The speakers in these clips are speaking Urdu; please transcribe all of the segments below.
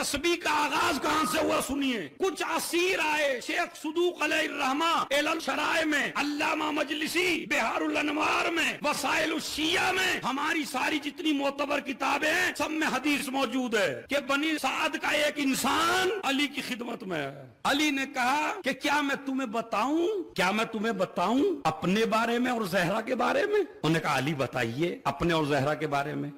تسبیح کا آغاز کہاں سے ہوا سنیے. کچھ اسیر آئے شیخ صدوق علیہ الرحمہ علل شرائع میں، علامہ مجلسی بہار الانوار میں، وسائل الشیعہ میں، ہماری ساری جتنی معتبر کتابیں ہیں سب میں حدیث موجود ہے کہ بنی سعد کا ایک انسان علی کی خدمت میں ہے. علی نے کہا کہ کیا میں تمہیں بتاؤں اپنے بارے میں اور زہرا کے بارے میں؟ انہوں نے کہا علی بتائیے اپنے اور زہرا کے بارے میں.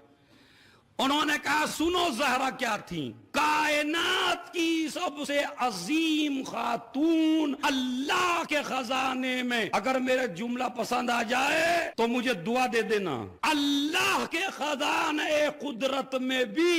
انہوں نے کہا سنو زہرا کیا تھی، کائنات کی سب سے عظیم خاتون، اللہ کے خزانے میں. اگر میرے جملہ پسند آ جائے تو مجھے دعا دے دینا. اللہ کے خزانے قدرت میں بھی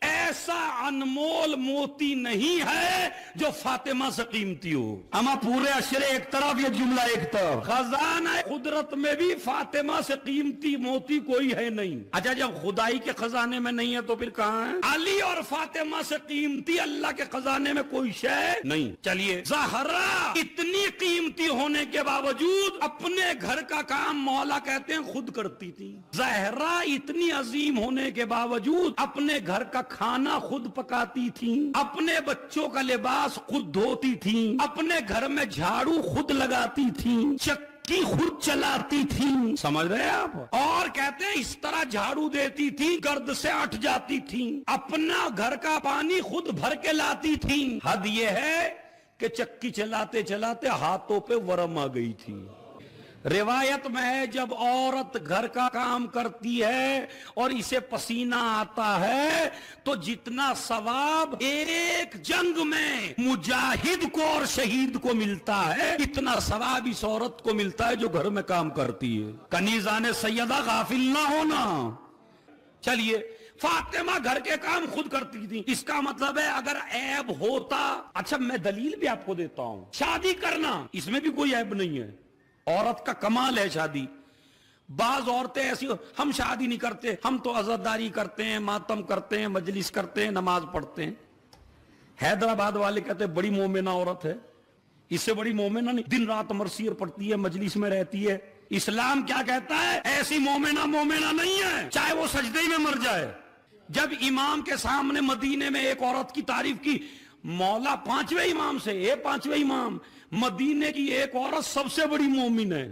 ایسا انمول موتی نہیں ہے جو فاطمہ سے قیمتی ہو. اما پورے اشرے ایک طرف، یہ جملہ ایک طرف. خزانہ قدرت میں بھی فاطمہ سے قیمتی موتی کوئی ہے نہیں. اچھا جب خدائی کے خزانے میں نہیں ہے تو پھر کہاں ہے؟ علی اور فاطمہ سے قیمتی اللہ کے خزانے میں کوئی شے نہیں. چلیے، زہرا اتنی قیمتی ہونے کے باوجود اپنے گھر کا کام مولا کہتے ہیں خود کرتی تھی. زہرا اتنی عظیم ہونے کے باوجود اپنے گھر کا کھانا خود پکاتی تھیں، اپنے بچوں کا لباس خود دھوتی تھیں، اپنے گھر میں جھاڑو خود لگاتی تھیں، چکی خود چلاتی تھیں. سمجھ رہے ہیں آپ؟ اور کہتے ہیں اس طرح جھاڑو دیتی تھیں گرد سے اٹھ جاتی تھیں، اپنا گھر کا پانی خود بھر کے لاتی تھیں. حد یہ ہے کہ چکی چلاتے چلاتے ہاتھوں پہ ورم آ گئی تھی. روایت میں ہے جب عورت گھر کا کام کرتی ہے اور اسے پسینہ آتا ہے تو جتنا ثواب ایک جنگ میں مجاہد کو اور شہید کو ملتا ہے اتنا ثواب اس عورت کو ملتا ہے جو گھر میں کام کرتی ہے. کنیزان سیدہ غافل نہ ہونا. چلیے، فاطمہ گھر کے کام خود کرتی تھی. اس کا مطلب ہے اگر عیب ہوتا، اچھا میں دلیل بھی آپ کو دیتا ہوں، شادی کرنا اس میں بھی کوئی عیب نہیں ہے، عورت کا کمال ہے شادی. بعض عورتیں ایسی ہم شادی نہیں کرتے، ہم تو عزاداری کرتے ہیں، ماتم کرتے ہیں، مجلس کرتے ہیں، نماز پڑھتے ہیں. حیدرآباد والے کہتے ہیں بڑی مومنہ عورت ہے. اس سے بڑی مومنہ نہیں، دن رات مرثیہ پڑھتی ہے، مجلس میں رہتی ہے. اسلام کیا کہتا ہے؟ ایسی مومنہ نہیں ہے چاہے وہ سجدے میں مر جائے. جب امام کے سامنے مدینے میں ایک عورت کی تعریف کی، مولا پانچویں امام سے، اے پانچویں امام، مدینے کی ایک عورت سب سے بڑی مومن ہے.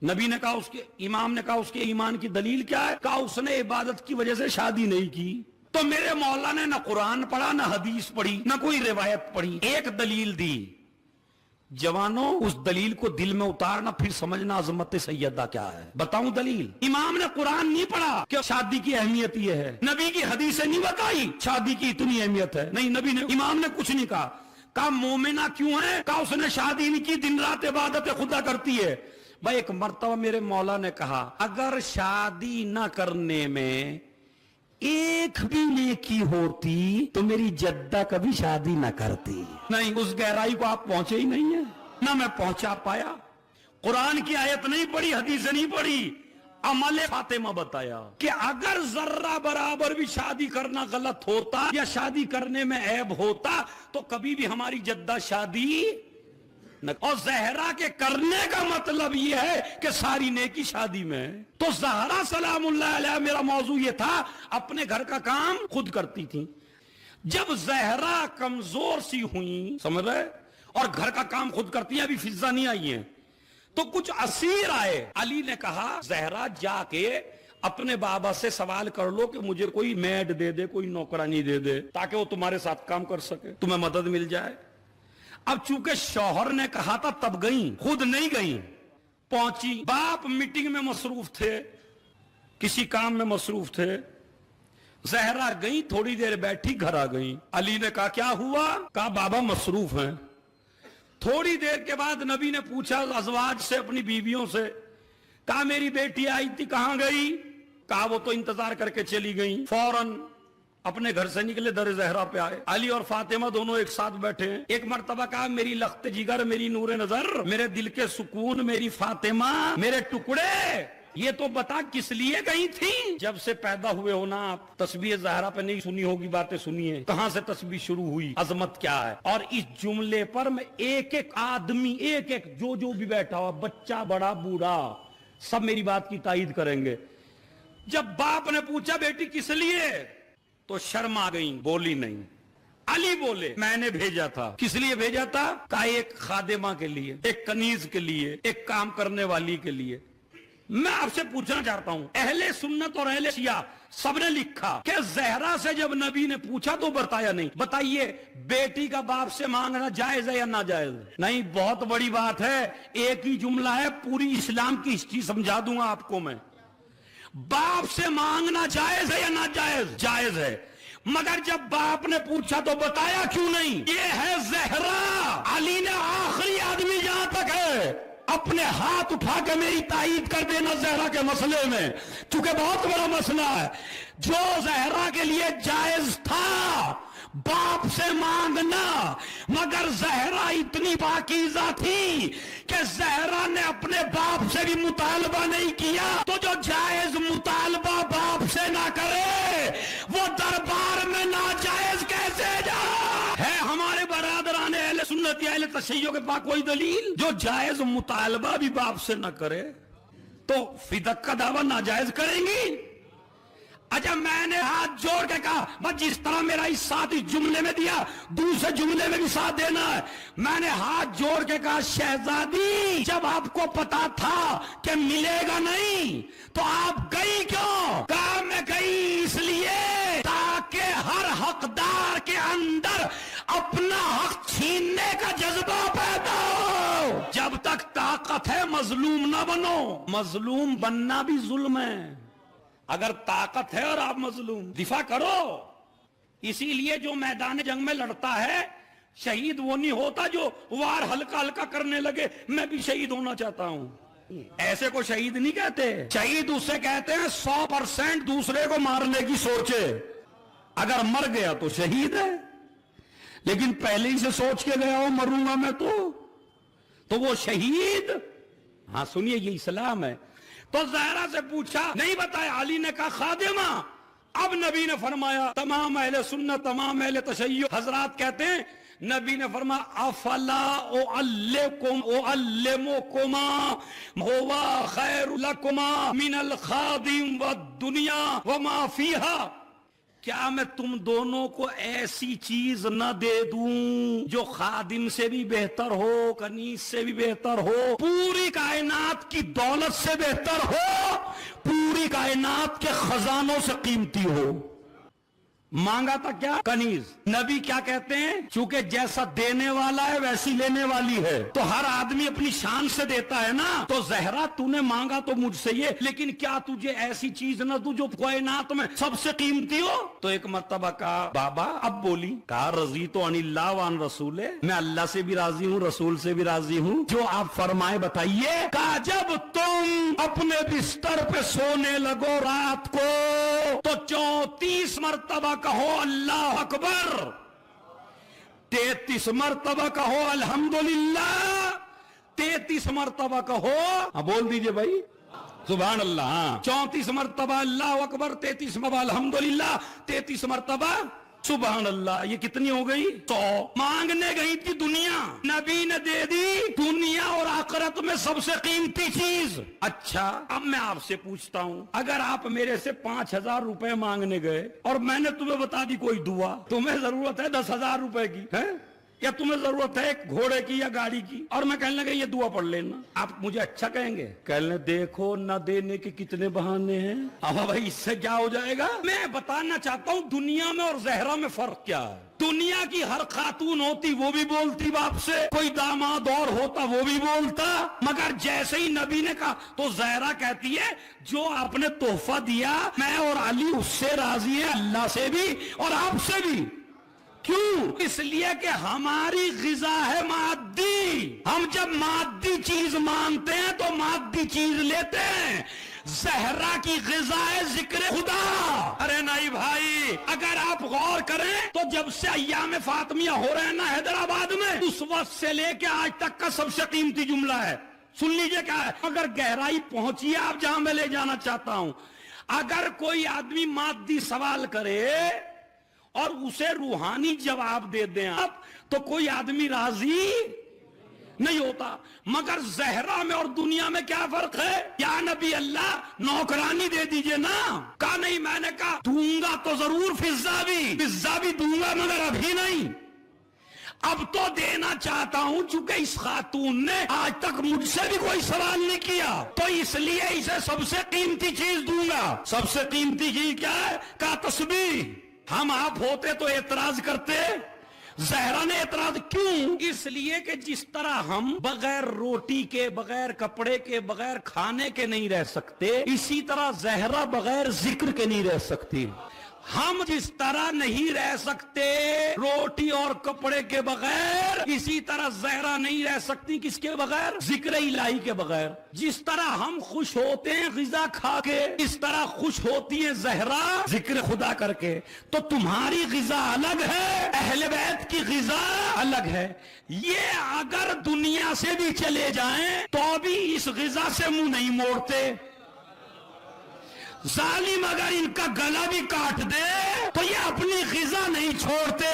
نبی نے کہا، اس کے امام نے کہا اس کے ایمان کی دلیل کیا ہے؟ کہا اس نے عبادت کی وجہ سے شادی نہیں کی. تو میرے مولا نے نہ قرآن پڑھا، نہ حدیث پڑھی، نہ کوئی روایت پڑھی، ایک دلیل دی. جوانوں، اس دلیل کو دل میں اتارنا، پھر سمجھنا عظمت سیدہ کیا ہے. بتاؤں دلیل؟ امام نے قرآن نہیں پڑھا کہ شادی کی اہمیت یہ ہے، نبی کی حدیثیں نہیں بتائی شادی کی اتنی اہمیت ہے، نہیں نبی نے، امام نے کچھ نہیں کہا. کہا مومنہ کیوں ہے؟ کہا اس نے شادی نہیں کی، دن رات عبادت خدا کرتی ہے. بھائی ایک مرتبہ میرے مولا نے کہا اگر شادی نہ کرنے میں ایک بھی نیکی ہوتی تو میری جدہ کبھی شادی نہ کرتی. نہیں، اس گہرائی کو آپ پہنچے ہی نہیں ہیں، نہ میں پہنچا پایا. قرآن کی آیت نہیں پڑھی، حدیث نہیں پڑھی، عمل فاطمہ بتایا کہ اگر ذرہ برابر بھی شادی کرنا غلط ہوتا یا شادی کرنے میں عیب ہوتا تو کبھی بھی ہماری جدہ شادی نہ. اور زہرا کے کرنے کا مطلب یہ ہے کہ ساری نیکی شادی میں. تو زہرا سلام اللہ علیہ، میرا موضوع یہ تھا، اپنے گھر کا کام خود کرتی تھی. جب زہرا کمزور سی ہوئی، سمجھ رہے، اور گھر کا کام خود کرتی ہیں، ابھی فضا نہیں آئی ہیں، تو کچھ اسیر آئے. علی نے کہا زہرا جا کے اپنے بابا سے سوال کر لو کہ مجھے کوئی میڈ دے دے، کوئی نوکرانی دے دے تاکہ وہ تمہارے ساتھ کام کر سکے، تمہیں مدد مل جائے. اب چونکہ شوہر نے کہا تھا تب گئیں، خود نہیں گئیں. پہنچی، باپ میٹنگ میں مصروف تھے، کسی کام میں مصروف تھے. زہرا گئی، تھوڑی دیر بیٹھی، گھر آ گئی. علی نے کہا کیا ہوا؟ کہا بابا مصروف ہیں. تھوڑی دیر کے بعد نبی نے پوچھا ازواج سے، اپنی بیویوں سے، کہا میری بیٹی آئی تھی کہاں گئی؟ کہا وہ تو انتظار کر کے چلی گئی. فوراً اپنے گھر سے نکلے، در زہرا پہ آئے. علی اور فاطمہ دونوں ایک ساتھ بیٹھے ہیں. ایک مرتبہ کہا میری لخت جگر، میری نور نظر، میرے دل کے سکون، میری فاطمہ، میرے ٹکڑے، یہ تو بتا کس لیے گئی تھی؟ جب سے پیدا ہوئے ہو نا آپ تسبیح زہرا پہ نہیں سنی ہوگی، باتیں سنی ہیں، کہاں سے تسبیح شروع ہوئی، عظمت کیا ہے. اور اس جملے پر میں ایک ایک آدمی، ایک ایک جو بھی بیٹھا ہوا، بچہ بڑا بوڑھا، سب میری بات کی تائید کریں گے. جب باپ نے پوچھا بیٹی کس لیے، تو شرم آ گئی، بولی نہیں. علی بولے میں نے بھیجا تھا. کس لیے بھیجا تھا؟ کہا ایک خادمہ کے لیے، ایک کنیز کے لیے، ایک کام کرنے والی کے لیے. میں آپ سے پوچھنا چاہتا ہوں، اہل سنت اور اہل شیعہ سب نے لکھا کہ زہرا سے جب نبی نے پوچھا تو بتایا نہیں. بتائیے بیٹی کا باپ سے مانگنا جائز ہے یا ناجائز؟ نہیں. بہت بڑی بات ہے، ایک ہی جملہ ہے، پوری اسلام کی ہسٹری سمجھا دوں گا آپ کو میں. باپ سے مانگنا جائز ہے یا ناجائز؟ جائز ہے. مگر جب باپ نے پوچھا تو بتایا کیوں نہیں؟ یہ ہے زہرا. علی نے آخری آدمی جہاں تک ہے اپنے ہاتھ اٹھا کے میری تائید کر دینا زہرا کے مسئلے میں، چونکہ بہت بڑا مسئلہ ہے. جو زہرا کے لیے جائز تھا باپ سے مانگنا، مگر زہرا اتنی پاکیزہ تھی کہ زہرا نے اپنے باپ سے بھی مطالبہ نہیں کیا. تو جو جائز مطالبہ باپ سے نہ کرے وہ دربار میں ناجائز کیسے جائے؟ ہے ہمارے برادران اہل سنت یا اہل تشیع کے پاس کوئی دلیل؟ جو جائز مطالبہ بھی باپ سے نہ کرے تو فدق کا دعویٰ ناجائز کریں گی؟ اچھا میں نے ہاتھ جوڑ کے کہا بس جس طرح میرا اس ساتھ اس جملے میں دیا دوسرے جملے میں بھی ساتھ دینا ہے. میں نے ہاتھ جوڑ کے کہا شہزادی جب آپ کو پتا تھا کہ ملے گا نہیں تو آپ گئی کیوں؟ کہا میں گئی اس لیے تاکہ ہر حقدار کے اندر اپنا حق چھیننے کا جذبہ پیدا ہو. جب تک طاقت ہے مظلوم نہ بنو. مظلوم بننا بھی ظلم ہے. اگر طاقت ہے اور آپ مظلوم، دفاع کرو. اسی لیے جو میدان جنگ میں لڑتا ہے شہید وہ نہیں ہوتا جو وار ہلکا ہلکا کرنے لگے میں بھی شہید ہونا چاہتا ہوں. ایسے کو شہید نہیں کہتے. شہید اسے کہتے ہیں 100% دوسرے کو مارنے کی سوچے. اگر مر گیا تو شہید ہے، لیکن پہلے ہی سے سوچ کے گیا ہو مروں گا میں تو وہ شہید. ہاں سنیے یہ اسلام ہے. تو زہرا سے پوچھا نہیں بتایا. علی نے کہا خادمہ. اب نبی نے فرمایا تمام اہل سنت تمام اہل تشیع حضرات کہتے ہیں نبی نے فرمایا افلا اعلمکما ہوا خیر لکما من الخادم والدنیا وما فیہا. کیا میں تم دونوں کو ایسی چیز نہ دے دوں جو خادم سے بھی بہتر ہو، کنیز سے بھی بہتر ہو، پوری کائنات کی دولت سے بہتر ہو، پوری کائنات کے خزانوں سے قیمتی ہو؟ مانگا تھا کیا؟ کنیز. نبی کیا کہتے ہیں؟ چونکہ جیسا دینے والا ہے ویسی لینے والی ہے، تو ہر آدمی اپنی شان سے دیتا ہے نا. تو زہرا تو نے مانگا تو مجھ سے یہ، لیکن کیا تجھے ایسی چیز نہ دوں جو کائنات میں سب سے قیمتی ہو؟ تو ایک مرتبہ کہا بابا. اب بولی کہا رضیت عن اللہ وعن رسول، میں اللہ سے بھی راضی ہوں رسول سے بھی راضی ہوں، جو آپ فرمائے بتائیے. کہا جب تم اپنے بستر پہ سونے لگو رات کو تو 34 مرتبہ کہو اللہ اکبر، 33 مرتبہ کہو الحمدللہ، 33 مرتبہ کہو. بول دیجئے بھائی سبحان اللہ. 34 مرتبہ اللہ اکبر، 33 مرتبہ الحمدللہ، 33 مرتبہ سبحان اللہ. یہ کتنی ہو گئی؟ 100. مانگنے گئی تھی دنیا، نبی نے دے دی دنیا اور آخرت میں سب سے قیمتی چیز. اچھا اب میں آپ سے پوچھتا ہوں، اگر آپ میرے سے 5000 روپے مانگنے گئے اور میں نے تمہیں بتا دی کوئی دعا، تمہیں ضرورت ہے 10,000 روپے کی ہے یا تمہیں ضرورت ہے ایک گھوڑے کی یا گاڑی کی، اور میں کہنے لگا یہ دعا پڑھ لینا، آپ مجھے اچھا کہیں گے؟ کہنے دیکھو نہ دینے کے کتنے بہانے ہیں. اب بھائی اس سے کیا ہو جائے گا؟ میں بتانا چاہتا ہوں دنیا میں اور زہرا میں فرق کیا ہے. دنیا کی ہر خاتون ہوتی وہ بھی بولتی باپ سے، کوئی داماد اور ہوتا وہ بھی بولتا، مگر جیسے ہی نبی نے کہا تو زہرا کہتی ہے جو آپ نے تحفہ دیا میں اور علی اس سے راضی ہے، اللہ سے بھی اور آپ سے بھی. کیوں؟ اس لیے کہ ہماری غذا ہے مادی. ہم جب مادی چیز مانتے ہیں تو مادی چیز لیتے ہیں. زہرا کی غذا ہے ذکر خدا. ارے نہیں بھائی، اگر آپ غور کریں تو جب سے ایام فاطمیہ ہو رہے ہیں نا حیدرآباد میں، اس وقت سے لے کے آج تک کا سب سے قیمتی جملہ ہے. سن لیجئے کیا ہے، اگر گہرائی پہنچیے آپ جہاں میں لے جانا چاہتا ہوں. اگر کوئی آدمی مادی سوال کرے اور اسے روحانی جواب دے دیں آپ تو کوئی آدمی راضی نہیں ہوتا. مگر زہرا میں اور دنیا میں کیا فرق ہے؟ یا نبی اللہ نوکرانی دے دیجئے نا. کہا نہیں. میں نے کہا دوں گا تو ضرور، فضا بھی دوں گا مگر ابھی نہیں. اب تو دینا چاہتا ہوں، چونکہ اس خاتون نے آج تک مجھ سے بھی کوئی سوال نہیں کیا، تو اس لیے اسے سب سے قیمتی چیز دوں گا. سب سے قیمتی چیز کیا ہے؟ کہا تسبیح. ہم آپ ہوتے تو اعتراض کرتے. زہرا نے اعتراض کیوں؟ اس لیے کہ جس طرح ہم بغیر روٹی کے، بغیر کپڑے کے، بغیر کھانے کے نہیں رہ سکتے، اسی طرح زہرا بغیر ذکر کے نہیں رہ سکتی. ہم جس طرح نہیں رہ سکتے روٹی اور کپڑے کے بغیر، اسی طرح زہرا نہیں رہ سکتی کس کے بغیر؟ ذکر الہی کے بغیر. جس طرح ہم خوش ہوتے ہیں غذا کھا کے، اس طرح خوش ہوتی ہے زہرا ذکر خدا کر کے. تو تمہاری غذا الگ ہے، اہل بیت کی غذا الگ ہے. یہ اگر دنیا سے بھی چلے جائیں تو بھی اس غذا سے منہ نہیں موڑتے. ظالم اگر ان کا گلا بھی کاٹ دے تو یہ اپنی غذا نہیں چھوڑتے.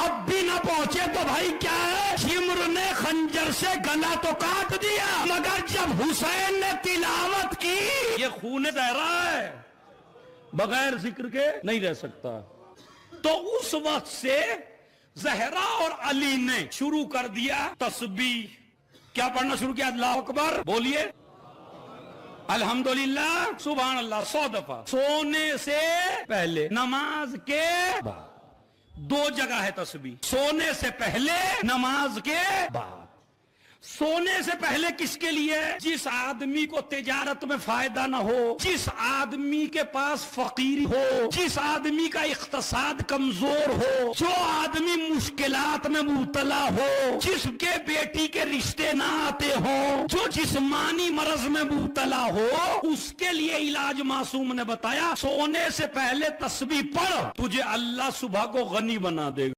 اب بھی نہ پہنچے تو بھائی کیا ہے، شمر نے خنجر سے گلا تو کاٹ دیا، مگر جب حسین نے تلاوت کی، یہ خون زہرا ہے، بغیر ذکر کے نہیں رہ سکتا. تو اس وقت سے زہرا اور علی نے شروع کر دیا تسبیح. کیا پڑھنا شروع کیا؟ اللہ اکبر بولیے، الحمدللہ، سبحان اللہ 100 دفعہ. سونے سے پہلے، نماز کے بعد. 2 جگہ ہے تسبیح، سونے سے پہلے، نماز کے بعد. سونے سے پہلے کس کے لیے؟ جس آدمی کو تجارت میں فائدہ نہ ہو، جس آدمی کے پاس فقیری ہو، جس آدمی کا اقتصاد کمزور ہو، جو آدمی مشکلات میں مبتلا ہو، جس کے بیٹی کے رشتے نہ آتے ہوں، جو جسمانی مرض میں مبتلا ہو، اس کے لیے علاج معصوم نے بتایا سونے سے پہلے تسبیح پڑھ، تجھے اللہ صبح کو غنی بنا دے گا.